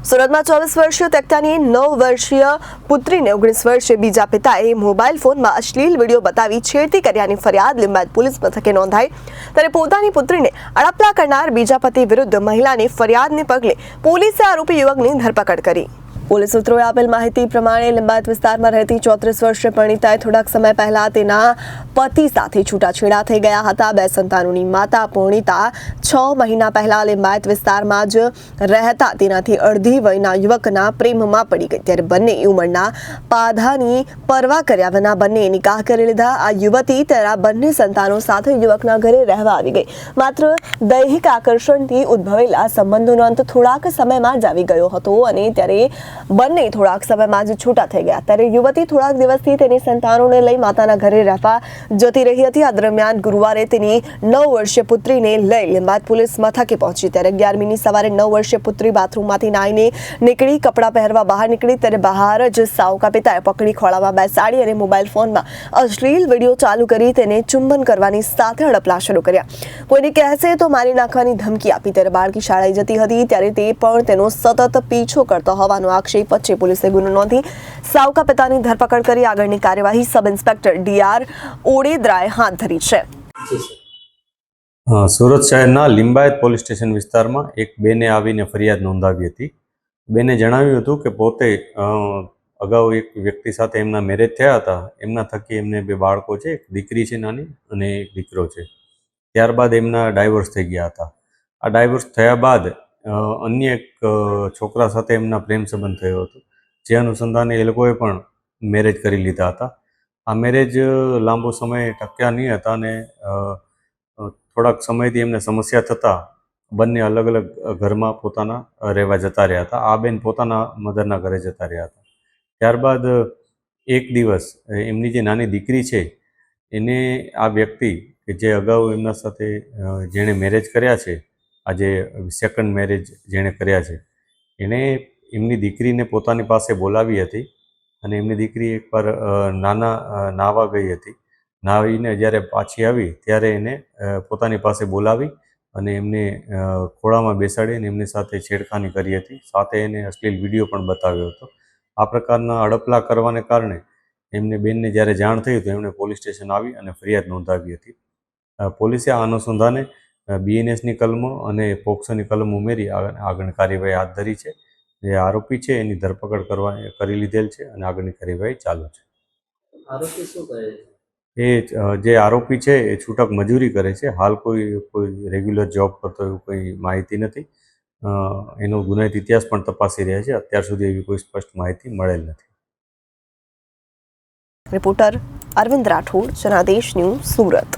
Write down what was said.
સુરતમાં 24 વર્ષીય ત્યક્તાની 9 વર્ષીય પુત્રીને 19 વર્ષીય બીજા પિતાએ મોબાઈલ ફોનમાં અશ્લીલ વિડીયો બતાવી છેડતી કર્યાની ફરિયાદ લિંબાયત પોલીસ મથકે નોંધાઈ। ત્યારે પોતાની પુત્રીને અડપલા કરનાર બીજા પતિ વિરુદ્ધ મહિલાની ફરિયાદને પગલે પોલીસે આરોપી યુવકની ધરપકડ કરી। પોલીસ સૂત્રોએ આપેલ માહિતી પ્રમાણે લિંબાયત વિસ્તારમાં રહેતી 34 વર્ષીય પરિણીતાએ થોડાક સમય પહેલા તેના પતિ સાથે છૂટાછેડા થઈ ગયા હતા। 2 સંતાનોની માતા પરિણીતા 6 મહિના પહેલા લિંબાયત વિસ્તારમાં જ રહેતા તેનાથી અડધી વયના યુવકના પ્રેમમાં પડી ગઈ। ત્યારે બંને ઉંમરના પાધાની પરવા કર્યા વિના બંને નિકાહ કરી લીધા। આ યુવતી તેના બંને સંતાનો સાથે યુવકના ઘરે રહેવા આવી ગઈ। માત્ર દૈહિક આકર્ષણથી ઉદ્ભવેલા સંબંધોનો અંત થોડાક સમયમાં જ આવી ગયો હતો અને ત્યારે બંને થોડાક સમયમાં જ છૂટા થઈ ગયા। ત્યારે યુવતી થોડાક દિવસથી તેની સંતાનોને લઈ માતાના ઘરે રહેવા જતી રહી હતી। આ દરમિયાન ગુરુવારે તેની 9 વર્ષીય પુત્રીને લઈ લિંબાયત પોલીસ મથકે પહોંચી। ત્યારે 11મીની સવારે 9 વર્ષીય પુત્રી બાથરૂમમાંથી નાહીને નીકળી કપડાં પહેરવા બહાર નીકળી। ત્યારે બહાર જ સાવકા પિતાએ પકડી ખોળામાં બેસાડી અને મોબાઈલ ફોનમાં અશ્લીલ વિડીયો ચાલુ કરી તેને ચુંબન કરવાની સાથે હડપલા શરૂ કર્યા। કોઈને કહેશે તો મારી નાખવાની ધમકી આપી। ત્યારે બાળકી શાળાએ જતી હતી ત્યારે તે પણ તેનો સતત પીછો કરતો હોવાનો આક્ષેપ વચ્ચે પોલીસે ગુનો નોંધી સાવકા પિતાની ધરપકડ કરી આગળની કાર્યવાહી સબ ઇન્સ્પેક્ટર ડીઆર ઓડેદરાએ હાથ ધરી છે। સુરત શહેરના લિંબાયત પોલીસ સ્ટેશન વિસ્તારમાં એક બેને આવીને ફરિયાદ નોંધાવી હતી। બેને જણાવ્યું હતું કે પોતે અગાઉ એક વ્યક્તિ સાથે એમના મેરેજ થયા હતા। એમના થકી એમને 2 બાળકો છે, એક દીકરી છે નાની અને એક દીકરો છે। ત્યારબાદ એમના ડાયવોર્સ થઈ ગયા હતા। આ ડાયવોર્સ થયા બાદ અન્ય એક છોકરા સાથે એમના પ્રેમ સંબંધ થયો હતો, જે અનુસંધાને એ લોકોએ પણ મેરેજ કરી લીધા હતા। આ મેરેજ લાંબો સમય ટક્યા નહીં હતા અને થોડાક સમયથી એમને સમસ્યા થતાં બંને અલગ અલગ ઘરમાં પોતાના રહેવા જતા રહ્યા હતા। આ બેન પોતાના મધરના ઘરે જતા રહ્યા હતા। ત્યારબાદ એક દિવસ એમની જે નાની દીકરી છે એને આ વ્યક્તિ કે જે અગાઉ એમના સાથે જેણે મેરેજ કર્યા છે, આજે સેકન્ડ મેરેજ જેણે કર્યા છે, એણે એમની દીકરીને પોતાની પાસે બોલાવી હતી અને એમની દીકરી એકવાર નાહવા ગઈ હતી। નાહીને જ્યારે પાછી આવી ત્યારે એને પોતાની પાસે બોલાવી અને એમને ખોળામાં બેસાડીને એમની સાથે છેડખાની કરી હતી, સાથે એને અશ્લીલ વિડીયો પણ બતાવ્યો હતો। આ પ્રકારના અડપલા કરવાને કારણે એમને બેનને જ્યારે જાણ થઈ તો એમણે પોલીસ સ્ટેશન આવી અને ફરિયાદ નોંધાવી હતી। પોલીસે આ અનુસંધાને બીએનએસની કલમો અને પોક્સોની કલમ ઉમેરી આગળની કાર્યવાહી હાથ ધરી છે। જે આરોપી છે એની ધરપકડ કરી લીધેલ છે અને આગળની કાર્યવાહી ચાલુ છે। આરોપી શું કરે છે? જે આરોપી છે એ છૂટક મજૂરી કરે છે। હાલ કોઈ રેગ્યુલર જોબ કરતો એવું કોઈ માહિતી નથી। એનો ગુનાહિત ઇતિહાસ પણ તપાસી રહ્યા છે। અત્યાર સુધી એવી કોઈ સ્પષ્ટ માહિતી મળેલ નથી। Reporter Arvind Rathod, Janadesh news, Surat.